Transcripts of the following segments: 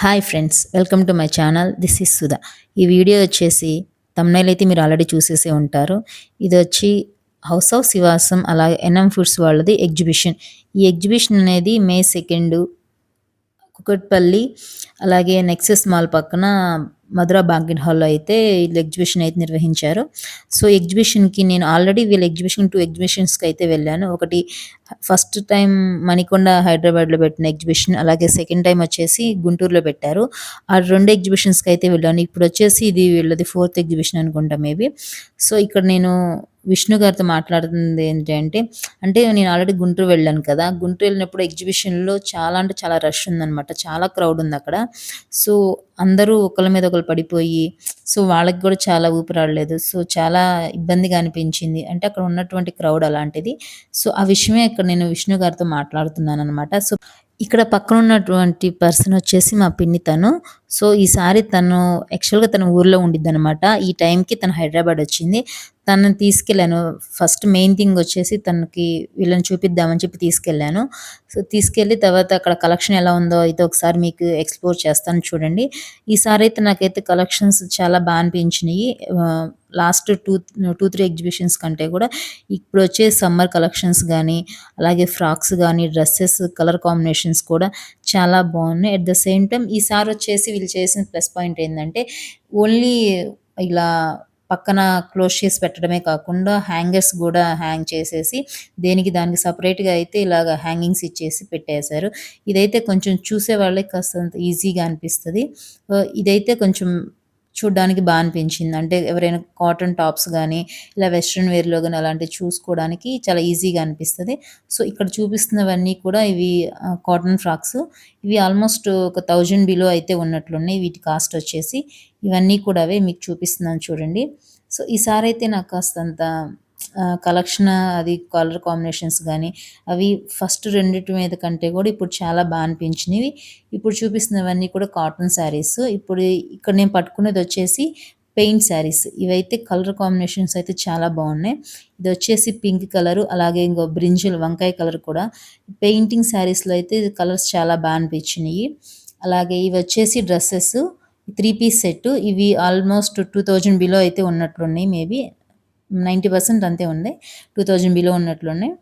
Hi friends, welcome to my channel. This is Sudha. ఈ video వచ్చేసి thumbnail అయితే మీరు ఆల్రెడీ చూసేసే ఉంటారు. ఇది వచ్చి హౌస్ ఆఫ్ శివాసం అలాగే ఎన్ఎం ఫుడ్స్ వాళ్ళది ఎగ్జిబిషన్. ఈ ఎగ్జిబిషన్ అనేది మే 2 కుకట్పల్లి అలాగే నెక్సెస్ మాల్ పక్కన మధుర బ్యాంక్వెట్ హాల్‌లో అయితే వీళ్ళు ఎగ్జిబిషన్ అయితే నిర్వహించారు. సో, ఎగ్జిబిషన్‌కి నేను ఆల్రెడీ వీళ్ళ ఎగ్జిబిషన్ 2 ఎగ్జిబిషన్స్‌కి అయితే వెళ్ళాను. ఒకటి ఫస్ట్ టైం మణికొండ హైదరాబాద్‌లో పెట్టిన ఎగ్జిబిషన్. అలాగే సెకండ్ టైమ్ వచ్చేసి గుంటూరులో పెట్టారు. ఆ 2 ఎగ్జిబిషన్స్‌కి అయితే వెళ్ళాను. ఇప్పుడొచ్చేసి ఇది వీళ్ళది ఫోర్త్ ఎగ్జిబిషన్ అనుకుంటా మేబీ. సో, ఇక్కడ నేను విష్ణు గారితో మాట్లాడుతుంది ఏంటి అంటే నేను ఆల్రెడీ గుంటూరు వెళ్ళాను కదా! గుంటూరు వెళ్ళినప్పుడు ఎగ్జిబిషన్‌లో చాలా అంటే చాలా రష్ ఉందనమాట. చాలా క్రౌడ్ ఉందక్కడ. సో, అందరూ ఒకళ్ళ మీద ఒకళ్ళు పడిపోయి, సో, వాళ్ళకి గూడా చాలా ఊపిరాడలేదు. సో, చాలా ఇబ్బందిగా అనిపించింది. అంటే అక్కడ ఉన్నటువంటి క్రౌడ్ అలాంటిది. సో, ఆ విషయమే ఇక్కడ నేను విష్ణు గారితో మాట్లాడుతున్నాననమాట. సో, ఇక్కడ పక్కనున్నటువంటి పర్సన్ వచ్చేసి మా పిన్ని తను. సో, ఈసారి తను యాక్చువల్‌గా తను ఊర్లో ఉండిద్దనమాట. ఈ టైంకి తను హైదరాబాద్ వచ్చింది. తనని తీసుకెళ్ళాను. ఫస్ట్ మెయిన్ థింగ్ వచ్చేసి తనకి వీళ్ళని చూపిద్దామని చెప్పి తీసుకెళ్ళాను. సో, తీసుకెళ్ళి తర్వాత అక్కడ కలెక్షన్ ఎలా ఉందో అయితే ఒకసారి మీకు ఎక్స్‌ప్లోర్ చేస్తాను చూడండి. ఈసారైతే నాకైతే కలెక్షన్స్ చాలా అనిపించినియి. లాస్ట్ 3 ఎగ్జిబిషన్స్ కంటే కూడా ఇప్పుడొచ్చే సమ్మర్ కలెక్షన్స్ గానీ, అలాగే ఫ్రాక్స్ గానీ, డ్రెసెస్ కలర్ కాంబినేషన్స్ కూడా చాలా బాగున్నాయి. అట్ ద సేమ్ టైమ్ ఈసారొచ్చేసి వీళ్ళు చేసిన ప్లస్ పాయింట్ ఏందంటే, ఓన్లీ ఇలా పక్కన క్లోజ్ చేసి పెట్టడమే కాకుండా హ్యాంగర్స్ గూడా హ్యాంగ్ చేసేసి దేనికి దానికి సెపరేట్‌గా అయితే ఇలాగ హ్యాంగింగ్స్ ఇచ్చేసి పెట్టేశారు. ఇదైతే కొంచెం చూసే వాళ్ళకి కాస్తంత ఈజీగా అనిపిస్తది. ఇదైతే కొంచెం చూడ్డానికి అనిపించింది. అంటే ఎవరైనా కాటన్ టాప్స్ గానీ, ఇలా వెస్ట్రన్ వేర్‌లో గానీ అలాంటివి చూసుకోవడానికి చాలా ఈజీగా అనిపిస్తది. సో, ఇక్కడ చూపిస్తున్నవన్నీ కూడా ఇవి కాటన్ ఫ్రాక్స్. ఇవి ఆల్మోస్ట్ ఒక 1000 బిలో అయితే ఉన్నట్లున్నాయి. వీటి కాస్ట్ వచ్చేసి. ఇవన్నీ కూడా అవే మీకు చూపిస్తున్నాను చూడండి. సో, ఈసారైతే నాకు కాస్తంత కలెక్షన్ అది కలర్ కాంబినేషన్స్ గానీ, అవి ఫస్ట్ రెండిటి మీద కంటే కూడా ఇప్పుడు చాలా అనిపించినివి. ఇప్పుడు చూపిస్తున్నవన్నీ కూడా కాటన్ శారీస్. ఇప్పుడు ఇక్కడ నేను పట్టుకున్నదొచ్చేసి పెయింట్ శారీస్. ఇవైతే కలర్ కాంబినేషన్స్ అయితే చాలా బాగున్నాయి. ఇదొచ్చేసి పింక్ కలరు, అలాగే ఇంకో బ్రింజల్ వంకాయ కలర్ కూడా. పెయింటింగ్ శారీస్‌లో అయితే కలర్స్ చాలా అనిపించినియి. అలాగే ఇవొచ్చేసి డ్రెసెస్ 3 పీస్ సెట్. ఇవి ఆల్మోస్ట్ 2000 బిలో అయితే ఉన్నట్లున్నాయి మేబీ. 90% అంతే ఉంది. 2000 బిలో ఉన్నట్లున్నాయి.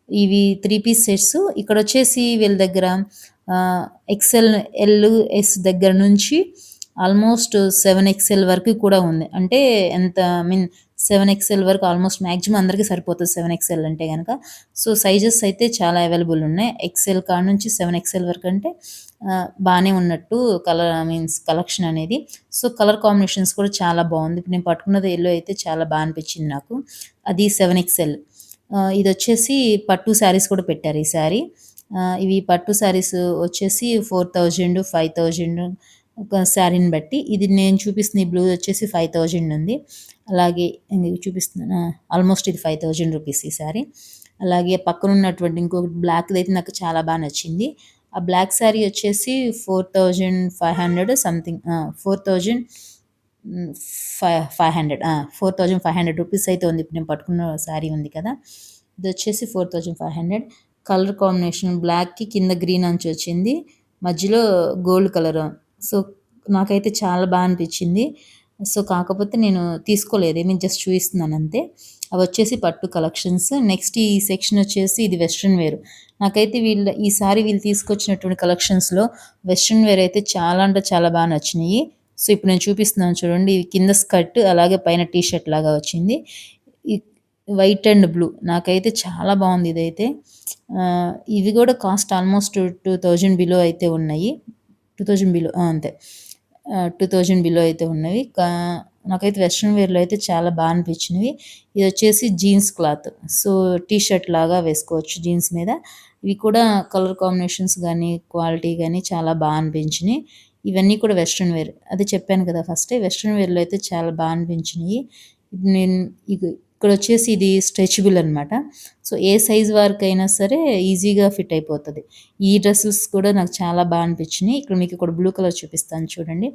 ఇవి 3 పీస్ సెట్స్. ఇక్కడొచ్చేసి వీళ్ళ దగ్గర ఎక్సెల్, ఎల్, ఎస్ దగ్గర నుంచి ఆల్మోస్ట్ 7 ఎక్స్ఎల్ వరకు కూడా ఉంది. అంటే ఎంత ఐ మీన్ 7 ఎక్స్ఎల్ వరకు ఆల్మోస్ట్ మాక్సిమం అందరికి సరిపోతది 7 ఎక్స్ఎల్ అంటే గనక. సో, సైజెస్ అయితే చాలా అవైలబుల్ ఉన్నాయి. ఎక్స్ఎల్ కాడ నుంచి 7 ఎక్స్ఎల్ వరకు అంటే బానే ఉన్నట్టు కలెక్షన్ అనేది. సో, కలర్ కాంబినేషన్స్ కూడా చాలా బాగుంది. ఇప్పుడు నేను పట్టుకున్నది యెల్లో అయితే చాలా అనిపించింది నాకు. అది 7 ఎక్స్ఎల్. ఇదొచ్చేసి పట్టు శారీస్ కూడా పెట్టారు ఈసారి. ఇవి పట్టు శారీస్ వచ్చేసి 4000, 5000 ఒక శారీని బట్టి. ఇది నేను చూపిస్తున్న ఈ బ్లూ వచ్చేసి 5000 ఉంది. అలాగే ఇది చూపిస్తున్నాను. ఆల్మోస్ట్ ఇది 5000 రూపీస్ ఈ శారీ. అలాగే పక్కనున్నటువంటి ఇంకొకటి బ్లాక్‌దయితే నాకు చాలా నచ్చింది. ఆ బ్లాక్ శారీ వచ్చేసి 4500 సంథింగ్ 4000 హ్మ్. 500 4500 రూపీస్ అయితే ఉంది. ఇప్పుడు నేను పట్టుకున్న శారీ ఉంది కదా! ఇదొచ్చేసి 4500. కలర్ కాంబినేషన్ బ్లాక్‌కి కింద గ్రీన్ అంచొచ్చింది. మధ్యలో గోల్డ్ కలర్. సో, నాకైతే చాలా అనిపించింది. సో, కాకపోతే నేను తీసుకోలేదు. ఐ మీన్ జస్ట్ చూయిస్తున్నానంతే. అవొచ్చేసి పట్టు కలెక్షన్స్. నెక్స్ట్ ఈ సెక్షన్ వచ్చేసి ఇది వెస్ట్రన్ వేర్. నాకైతే ఈసారి వీళ్ళు తీసుకొచ్చినటువంటి కలెక్షన్స్‌లో వెస్ట్రన్ వేర్ అయితే చాలా అంటే చాలా నచ్చినియి. సో, ఇప్పుడు నేను చూపిస్తున్నాను చూడండి. ఇది కింద స్కర్ట్ అలాగే పైన టీ షర్ట్ లాగా వచ్చింది. ఈ వైట్ అండ్ బ్లూ నాకైతే చాలా బాగుంది ఇదైతే. ఇవి కూడా కాస్ట్ ఆల్మోస్ట్ 2000 బిలో అయితే ఉన్నాయి. 2000 బిలో అంతే. 2000 బిలో అయితే ఉన్నవి. నాకైతే వెస్ట్రన్ వేర్‌లో అయితే చాలా అనిపించినవి. ఇదొచ్చేసి jeans cloth. So, T shirt లాగా వేసుకోవచ్చు జీన్స్ మీద. ఇవి కూడా కలర్ కాంబినేషన్స్ గానీ, క్వాలిటీ గానీ చాలా అనిపించినియి. ఇవన్నీ కూడా వెస్ట్రన్ వేర్. అదే చెప్పాను కదా ఫస్టే వెస్ట్రన్ వేర్‌లో అయితే చాలా అనిపించినియి. నేను ఇక్కడొచ్చేసి ఇది స్ట్రెచబుల్ అనమాట. సో, ఏ సైజ్ వారికైనా సరే ఈజీగా ఫిట్ అయిపోతది. ఈ డ్రెసెస్ కూడా నాకు చాలా అనిపించినియి. మీకు ఇక్కడ బ్లూ కలర్ చూపిస్తాను చూడండి.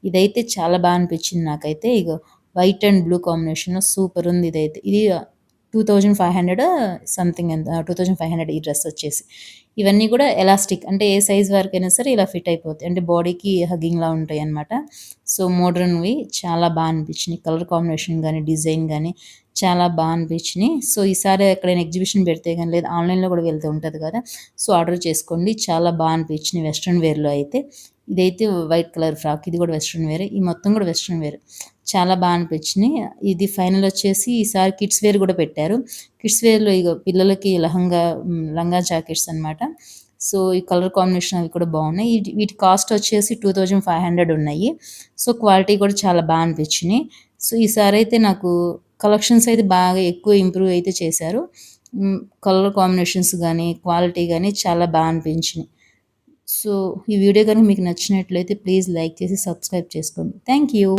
ఇదైతే చాలా అనిపించింది నాకైతే. వైట్ అండ్ బ్లూ కాంబినేషన్‌లో సూపర్ ఉంది ఇదైతే. ఇది 2500 సంథింగ్ ఎంత 2500 ఈ డ్రెస్ వచ్చేసి. ఇవన్నీ కూడా ఎలాస్టిక్ అంటే ఏ సైజ్ వరకైనా సరే ఇలా ఫిట్ అయిపోతాయి. అంటే బాడీకి హగ్గింగ్‌లా ఉంటాయన్నమాట. సో, మోడ్రన్‌వి చాలా అనిపించినాయి. కలర్ కాంబినేషన్ గానీ, డిజైన్ గానీ చాలా అనిపించినాయి. సో, ఈసారి ఎక్కడైనా ఎగ్జిబిషన్ పెడితే గానీ లేదా ఆన్‌లైన్‌లో కూడా వెళ్తూ ఉంటది కదా! సో, ఆర్డర్ చేసుకోండి. చాలా అనిపించినాయి వెస్ట్రన్ వేర్‌లో అయితే. ఇదైతే వైట్ కలర్ ఫ్రాక్. ఇది కూడా వెస్ట్రన్ వేరే. ఈ మొత్తం కూడా వెస్ట్రన్ వేర్. చాలా అనిపించినాయి. ఇది ఫైనల్ వచ్చేసి ఈసారి కిడ్స్ వేర్ కూడా పెట్టారు. కిడ్స్ వేర్‌లో ఇగో పిల్లలకి లంగా జాకెట్స్ అన్నమాట. సో, ఈ కలర్ కాంబినేషన్ అవి కూడా బాగున్నాయి. వీటి కాస్ట్ వచ్చేసి 2500 ఉన్నాయి. సో, క్వాలిటీ కూడా చాలా అనిపించినాయి. సో, ఈసారి అయితే నాకు కలెక్షన్స్ అయితే బాగా ఎక్కువ ఇంప్రూవ్ అయితే చేశారు. కలర్ కాంబినేషన్స్ గానీ, క్వాలిటీ గానీ చాలా అనిపించినాయి. సో, ఈ వీడియో కనుక మీకు నచ్చినట్లయితే ప్లీజ్ లైక్ చేసి సబ్స్క్రైబ్ చేసుకోండి. Thank you.